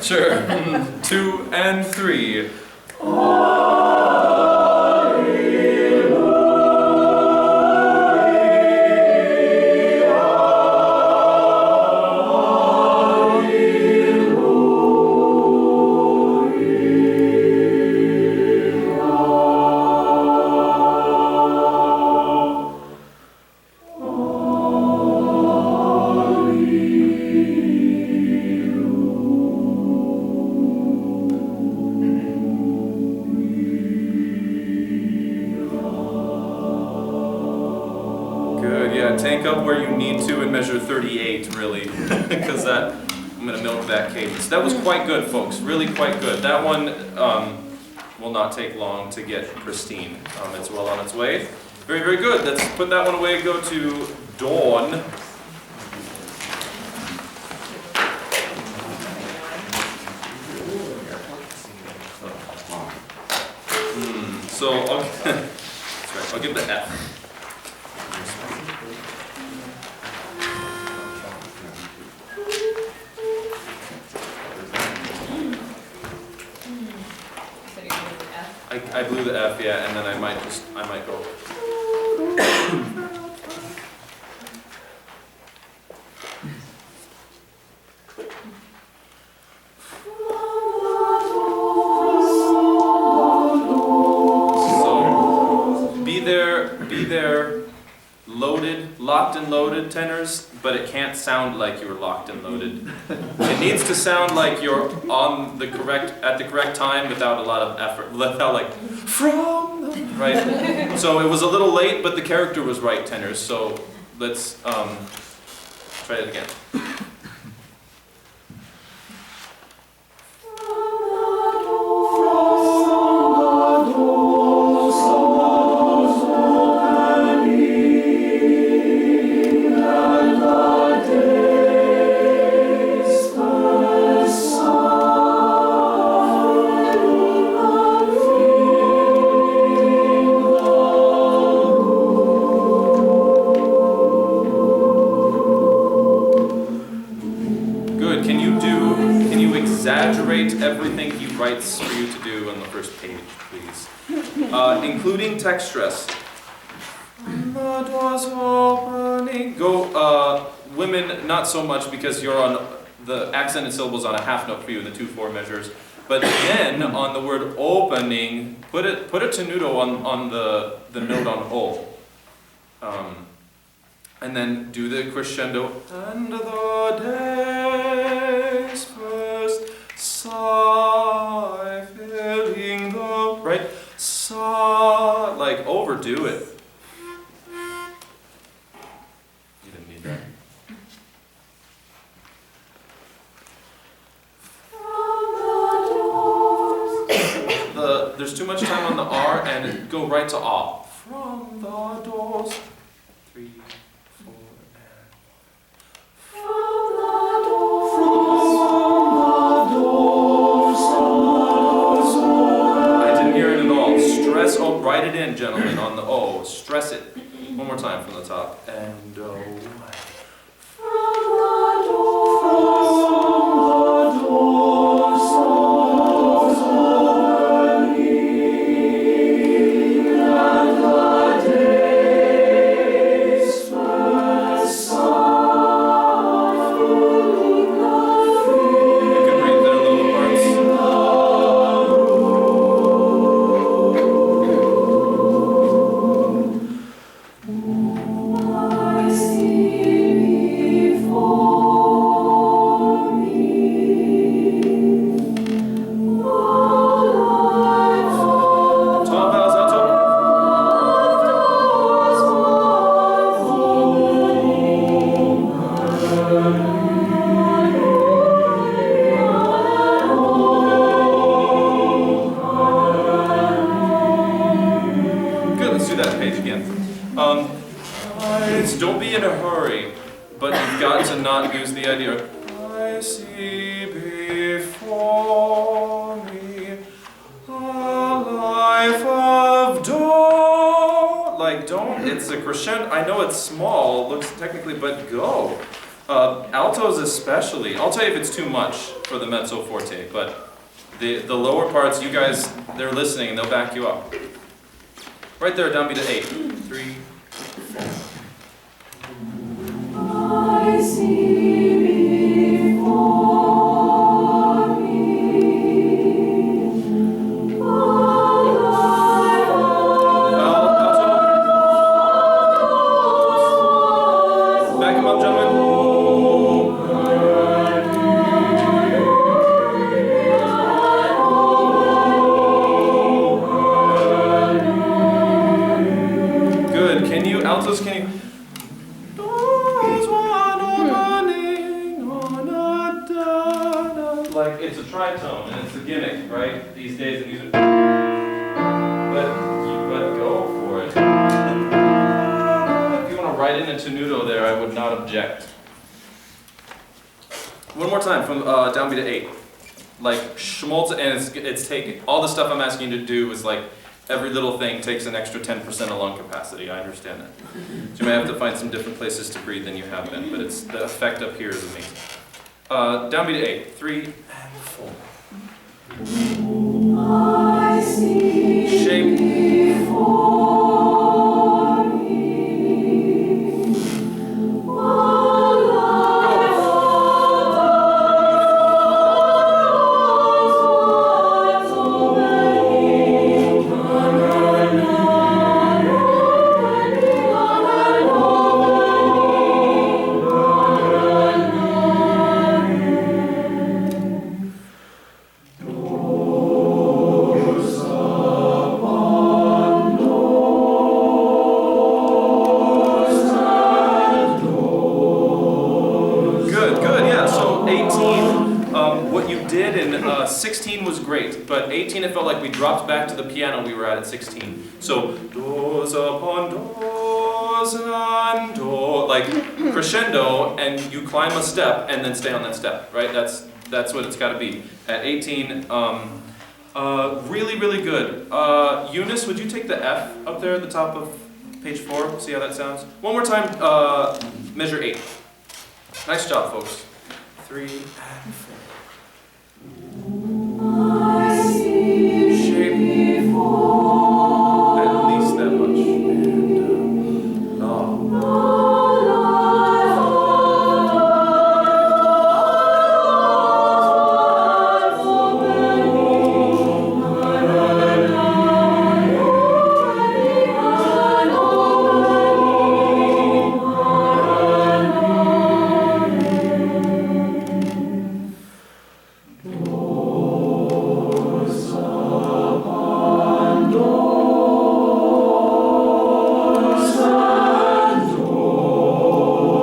Sure. 2 and 3. Tank up where you need to and measure 38, really, because I'm going to milk that cadence. That was quite good, folks, really quite good. That one will not take long to get pristine. It's well on its way. Very, very good. Let's put that one away, go to Dawn. So, I'll give the F. I blew the F, yeah, and then I might go. So, be there, loaded, locked and loaded tenors, but it can't sound like you're locked and loaded. It needs to sound like you're on the at the correct time without a lot of effort, without like, from the, right? So it was a little late, but the character was right, tenors, so let's try it again. Exaggerate everything he writes for you to do on the first page, please. Including text stress. The doors opening. Go, women, not so much because you're on the accented syllables on a half note for you in the 2/4 measures. But then on the word opening, put a tenuto on the note on O. And then do the crescendo. And the days first sigh filling the right sigh, like overdo it. You didn't need that. There's too much time on the R and go right to A. From the doors. 3, 4, and from the doors. I didn't hear it at all. Stress O. Write it in, gentlemen, on the O. Stress it. One more time from the top. And O. Don't be in a hurry, but you've got to not use the idea of I see before me a life of dawn. Like, don't, it's a crescendo. I know it's small, looks technically, but go. Altos especially. I'll tell you if it's too much for the mezzo forte, but the lower parts, you guys, they're listening and they'll back you up. Right there, downbeat at 8. 3, 4. I see before me alto. Back him up, gentlemen. Good. Can you, altos, can you? Like it's a tritone and it's a gimmick, right? These days in music. But go for it. If you want to write in a tenuto there, I would not object. One more time from downbeat at 8. Like schmaltz, and it's taking all the stuff I'm asking you to do is like every little thing takes an extra 10% of lung capacity. I understand that. So you may have to find some different places to breathe than you have been, but it's the effect up here is amazing. Downbeat at 8. 3 and 4. I see Shape. before me What you did in 16 was great, but 18 it felt like we dropped back to the piano we were at 16. So, doors upon doors and door, like crescendo, and you climb a step and then stay on that step, right? That's what it's got to be. At 18, really, really good. Eunice, would you take the F up there at the top of page 4? See how that sounds? One more time, measure 8. Nice job, folks. 3 and 4. I see Shape. before At least that much. And no.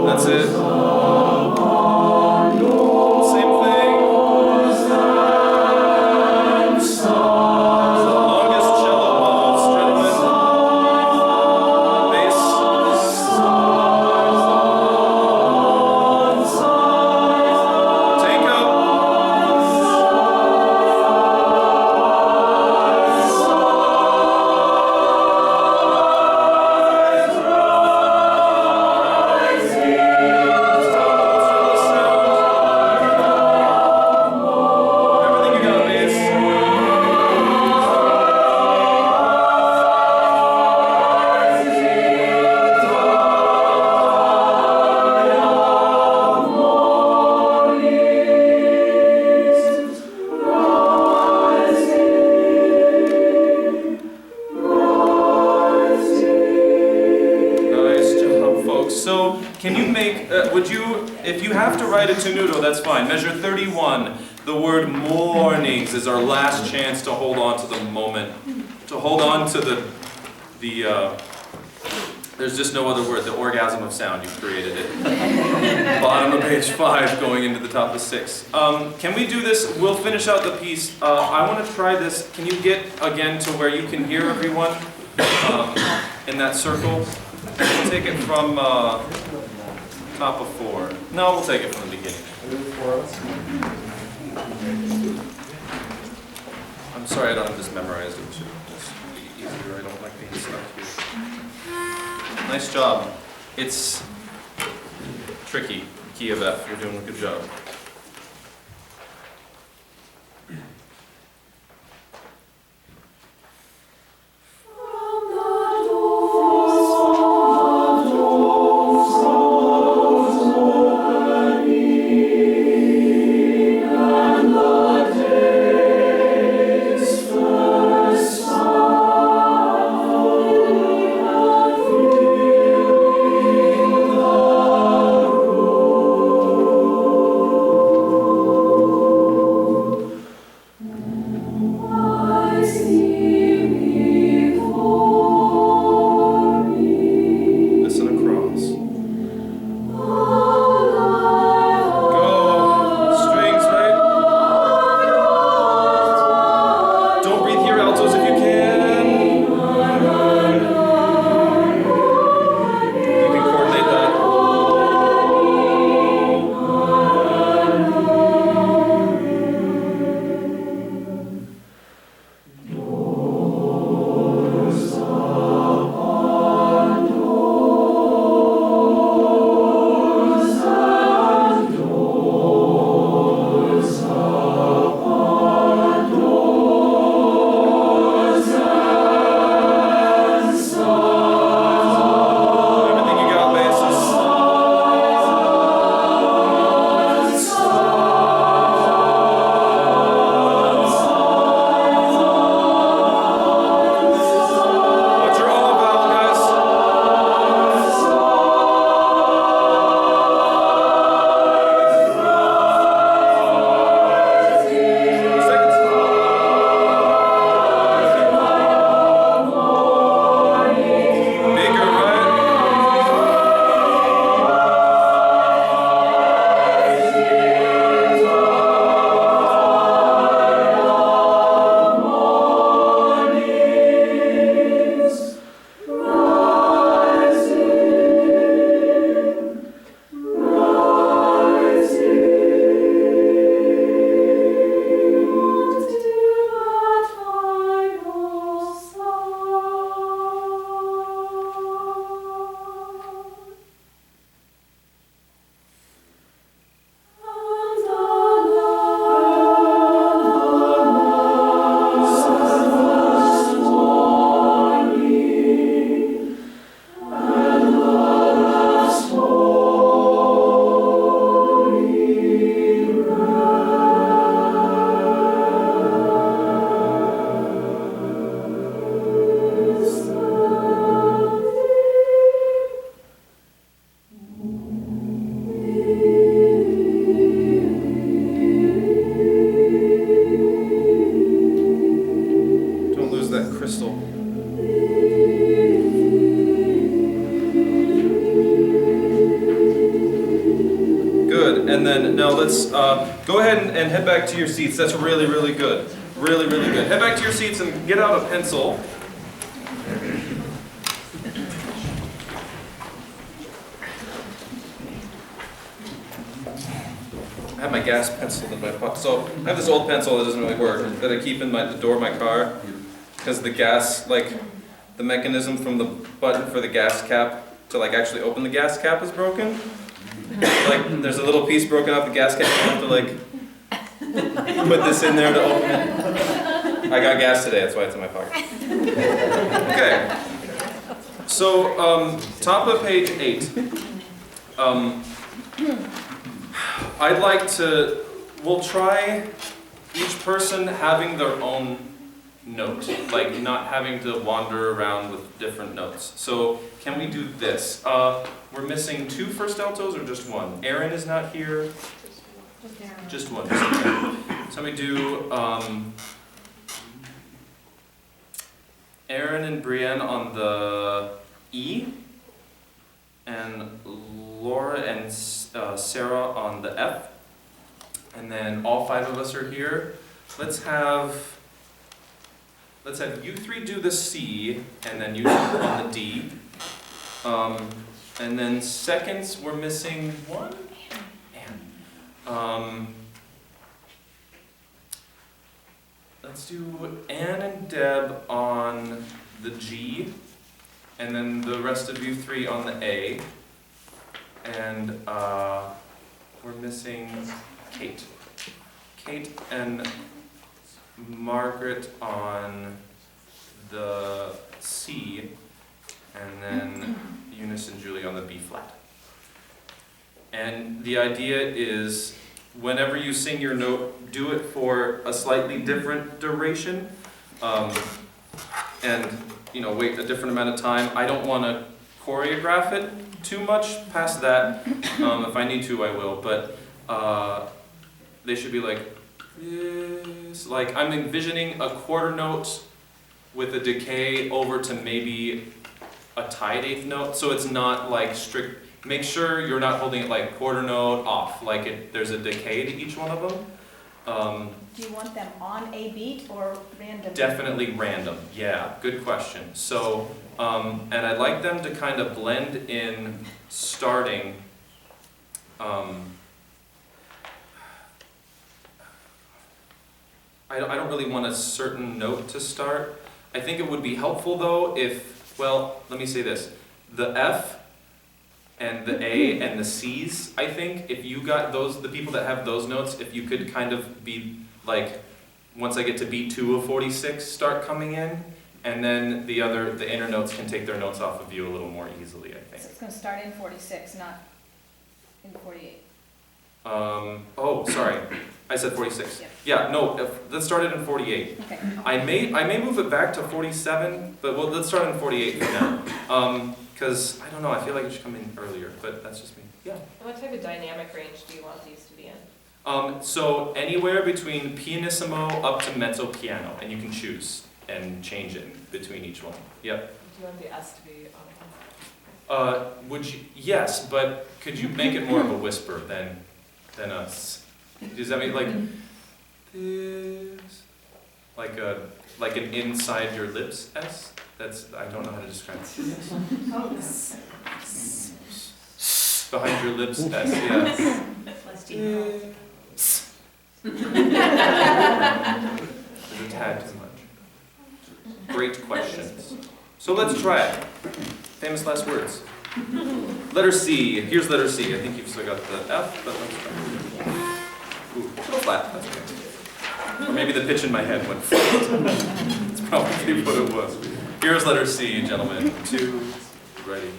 That's it. Same thing. Longest cello moves, gentlemen. Bass. Take up. Everything you got, bass. Nice job, folks. So, can you make, would you, if you have to write a tenuto, that's fine. Measure 31. The word mornings is our last chance to hold on to the moment, to hold on to there's just no other word, the orgasm of sound, you've created it. Bottom of page 5 going into the top of 6. Can we do this? We'll finish out the piece. I want to try this. Can you get again to where you can hear everyone in that circle? We'll take it from top of 4. No, we'll take it from the beginning. I'm sorry I don't have this memorized. It should just be easier. I don't like being stuck here. Nice job. It's tricky. You key of F. You're doing a good job. And then, no, let's go ahead and head back to your seats. That's really, really good. Really, really good. Head back to your seats and get out a pencil. I have my gas pencil in my pocket. So I have this old pencil that doesn't really work, that I keep in the door of my car, because the gas, like, the mechanism from the button for the gas cap to like actually open the gas cap is broken. Like, there's a little piece broken off the gas cap, you have to like put this in there to open it. I got gas today, that's why it's in my pocket. Okay. So, top of page 8. I'd like to, we'll try each person having their own note, like not having to wander around with different notes. So can we do this? We're missing 2 first altos or just 1? Aaron is not here. Just one. Somebody do Aaron and Brienne on the E, and Laura and Sarah on the F, and then all 5 of us are here. Let's have you 3 do the C, and then you 2 on the D. And then seconds, we're missing 1. Let's do Anne and Deb on the G, and then the rest of you 3 on the A. And we're missing Kate. Kate and Margaret on the C, and then Eunice and Julie on the B flat. And the idea is, whenever you sing your note, do it for a slightly different duration, and wait a different amount of time. I don't want to choreograph it too much past that. If I need to, I will. But they should be like this. Like I'm envisioning a quarter note with a decay over to maybe a tied eighth note, so it's not like strict. Make sure you're not holding it like quarter note off, like there's a decay to each one of them. Do you want them on a beat or random? Definitely random, yeah, good question. So, and I'd like them to kind of blend in starting, I don't really want a certain note to start. I think it would be helpful though if, well, let me say this, the F and the A and the C's, I think, if you got those, the people that have those notes, if you could kind of be like, once I get to beat 2 of 46, start coming in, and then the inner notes can take their notes off of you a little more easily, I So think. it's going to start in 46, not in 48. Oh, sorry, I said 46. Yeah. Yeah, no, let's start it in 48. Okay. I may move it back to 47, but let's start in 48 for now. Because, I don't know, I feel like it should come in earlier, but that's just me. Yeah. What type of dynamic range do you want these to be in? So anywhere between pianissimo up to mezzo piano, and you can choose and change it between each one. Yep. Do you want the S to be on? Would you? Yes, but could you make it more of a whisper than a s? Does that mean like this? Like an inside your lips S? I don't know how to describe it. Behind your lips S, yeah. There's a tad too much. Great questions. So let's try it. Famous last words. Letter C. Here's letter C. I think you've still got the F, but let's try. Ooh, a little flat. That's okay. Or maybe the pitch in my head went flat. That's probably what it was. Here's letter C, gentlemen. 2, ready.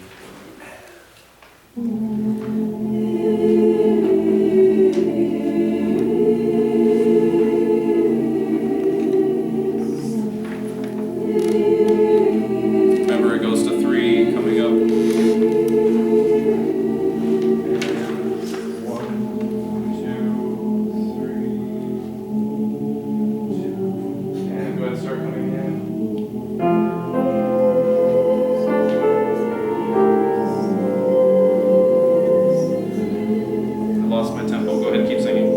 Remember, it goes to 3, coming up. 1, 2, 3, 2, and go ahead and start coming in. I lost my tempo. Go ahead and keep singing.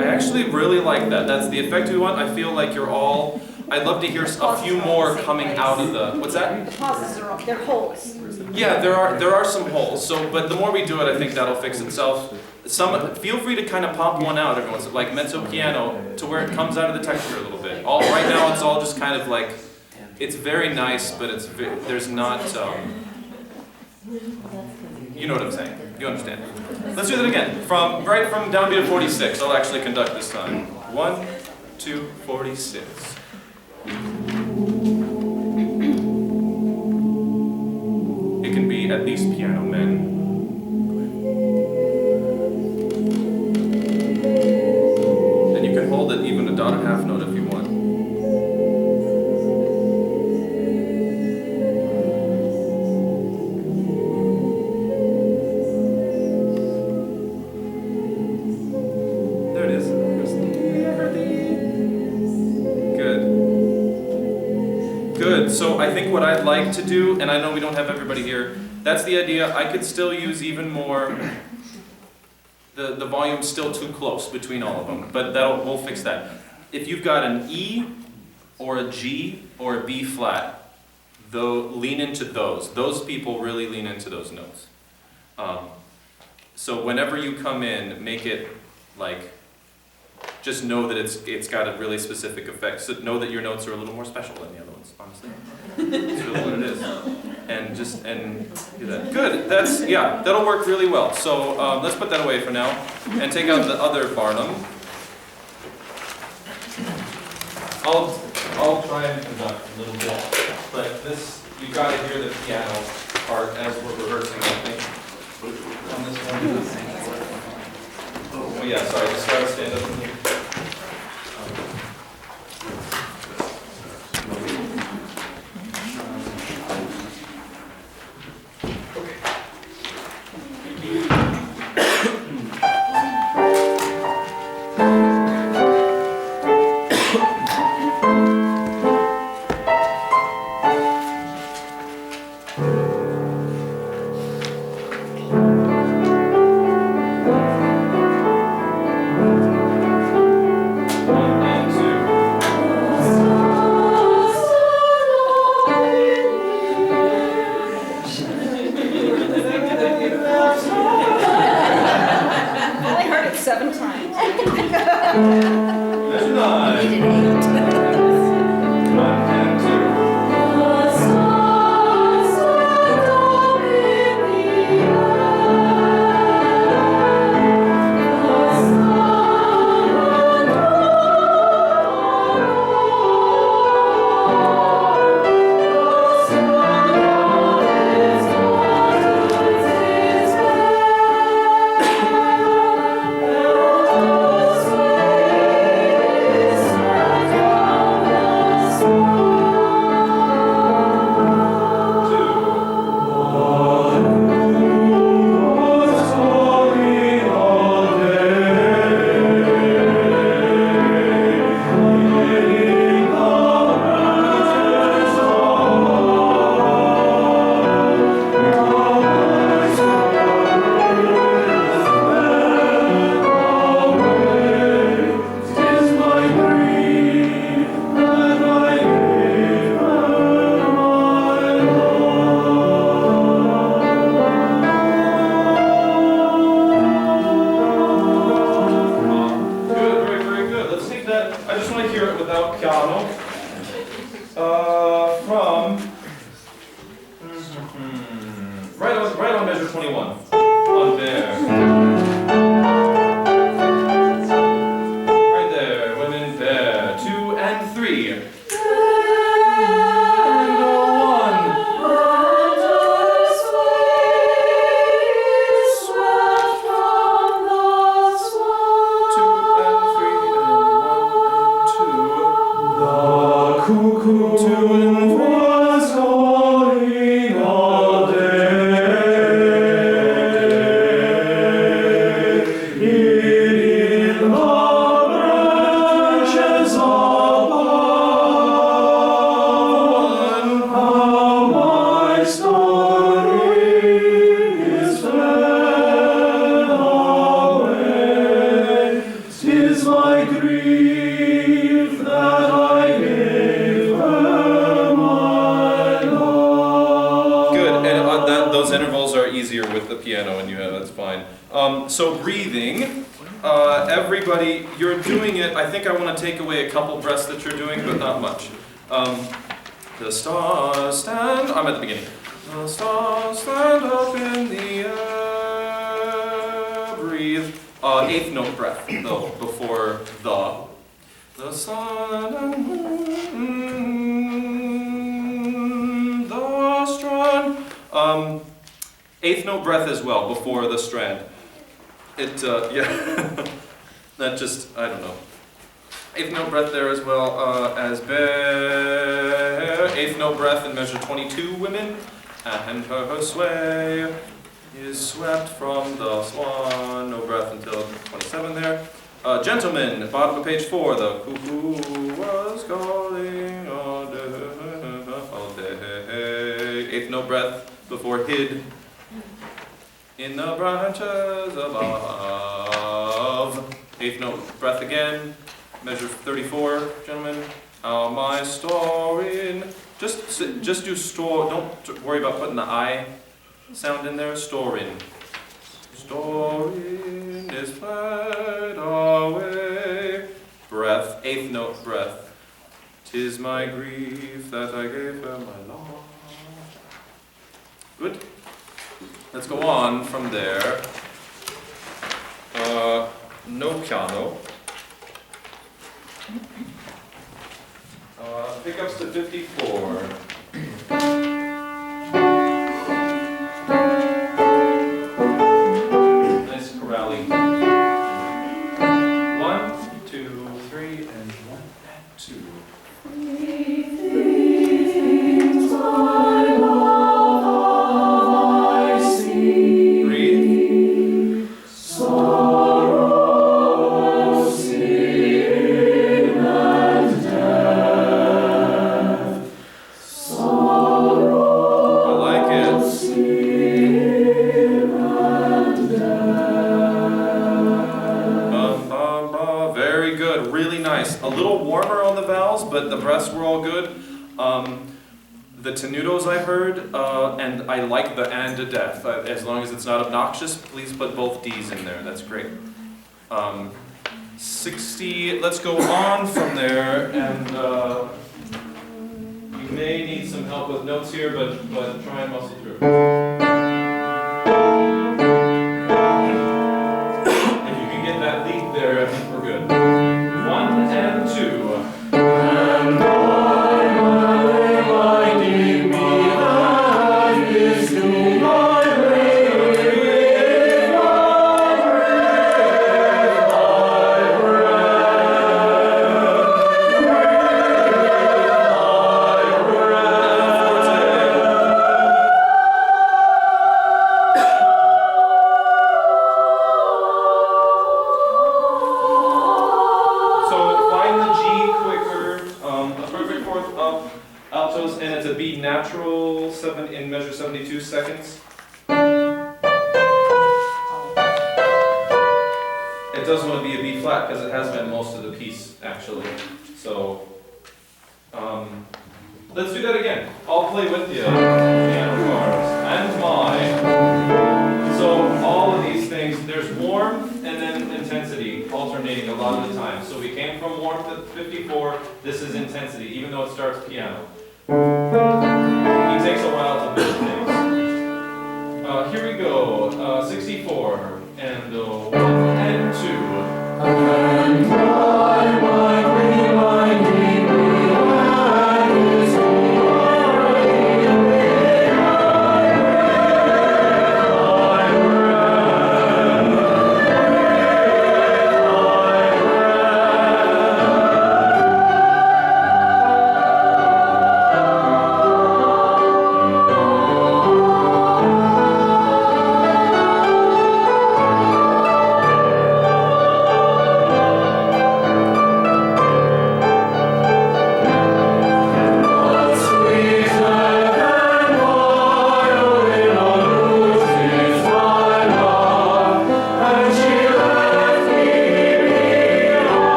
I actually really like that. That's the effect we want. I feel like you're all. I'd love to hear a few more coming out of the. What's that? The pauses are, they're holes. Yeah, there are some holes. So, but the more we do it, I think that'll fix itself. Feel free to kind of pop one out every once, like mezzo piano, to where it comes out of the texture a little bit. Right now, it's all just kind of like, it's very nice, but there's not. You know what I'm saying? You understand? Let's do that again. From downbeat of 46. I'll actually conduct this time. 1, 2, 46. It can be at least piano men. And you can hold it even a dotted half note if you want. There it is. Good. So I think what I'd like to do, and I know we don't have everybody here, that's the idea. I could still use even more. The volume's still too close between all of them, but we'll fix that. If you've got an E or a G or a B flat, though, lean into those. Those people really lean into those notes. So whenever you come in, make it like just know that it's got a really specific effect. So know that your notes are a little more special than the other ones, honestly. That's really what it is. And do that. Good, that'll work really well. So let's put that away for now and take out the other Barnum. I'll try and conduct a little bit, but this, you gotta hear the piano part as we're rehearsing, I think. On this one. Oh yeah, sorry, just gotta stand up in here. Right on measure 21. On there. Right there, women there. 2 and 3. And a 1. 2 and 3 and 1 and 2. The cuckoo was calling all day. In the branches above, how my story is fled away. 'Tis my grief that I gave her my love. Good, and those intervals are easier with the piano, and that's fine. So breathing, everybody, you're doing it. I think I want to take away a couple breaths that you're doing, but not much. The stars stand. I'm at the beginning. The stars stand up in the air. Breathe. 8th note breath, though, before the. The sun and moon, the strand. 8th note breath as well, before the strand. Yeah. That just, I don't know. 8th note breath there as well, as bear. 8th note breath in measure 22, women. And her sway is swept from the swan. No breath until 27 there. Gentlemen, bottom of page 4, the cuckoo was calling all day. 8th note breath before hid in the branches above. 8th note breath again, measure 34, gentlemen. My story. Just do store. Don't worry about putting the I sound in there. Storin. Storin is fled away. breath, eighth note breath. 'Tis my grief that I gave her my love. Good. Let's go on from there. No piano. Pickups to 54. Nice chorale. 1, 2, 3, and 1 and 2. Things I love, I see. Breathe. Sorrow, sin, and death. Sorrow, I like it. sin, and death. Very good. Really nice. A little warmer on the vowels, but the breaths were all good. The tenutos I heard, and I like the and to death. As long as it's not obnoxious, please put both D's in there. That's great. 60, let's go on from there, and you may need some help with notes here, but try and muscle through. If you can get that lead there, I think we're good. 1 and 2. And reminding me that is to my grave, So find the G quicker, a perfect fourth up, altos, and it's a B natural 7 in measure 72 seconds. It does want to be a B flat because it has been most of the piece actually. So let's do that again. I'll play with you, piano cards, and mine. So all of these things, there's warmth and then intensity alternating a lot of the time. So we came from warmth at 54, this is intensity, even though it starts piano. It takes a while to build things. Here we go, 64, and 1 and 2. and reminding me that is to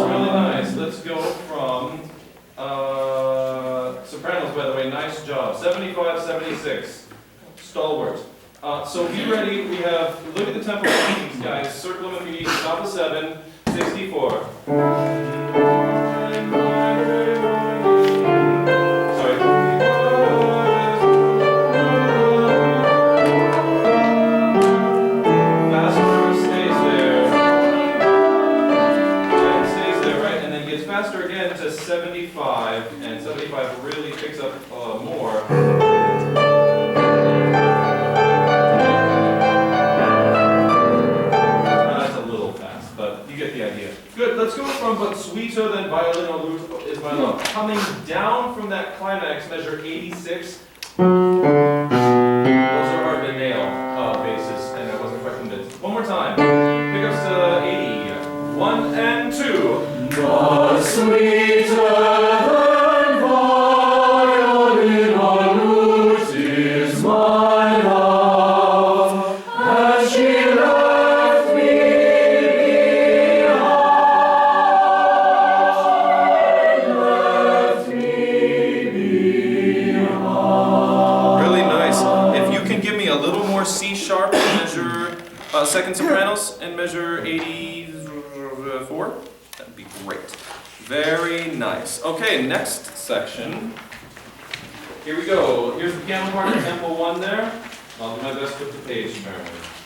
Really nice. Let's go from sopranos, by the way, nice job. 75, 76, stalwart. So be ready, we have, look at the tempo on these guys, circle them if you need, top of 7, 64. Sorry. Faster stays there. And stays there, right? And then gets faster again to 75, and 75 really picks up more. That's a little fast, but you get the idea. Good, let's go from but sweeter than violin or lute is my love. Coming down from that climax, measure 86. Those are hard to nail bases, and I wasn't quite convinced. One more time. Pickups to 80. 1 and 2. but sweeter than violin or lute is my love, as she left me behind, left me behind. Really nice. 4? That'd be great. Very nice. Okay, next section. Here we go. Here's the piano part, tempo 1 there. I'll do my best with the page, apparently.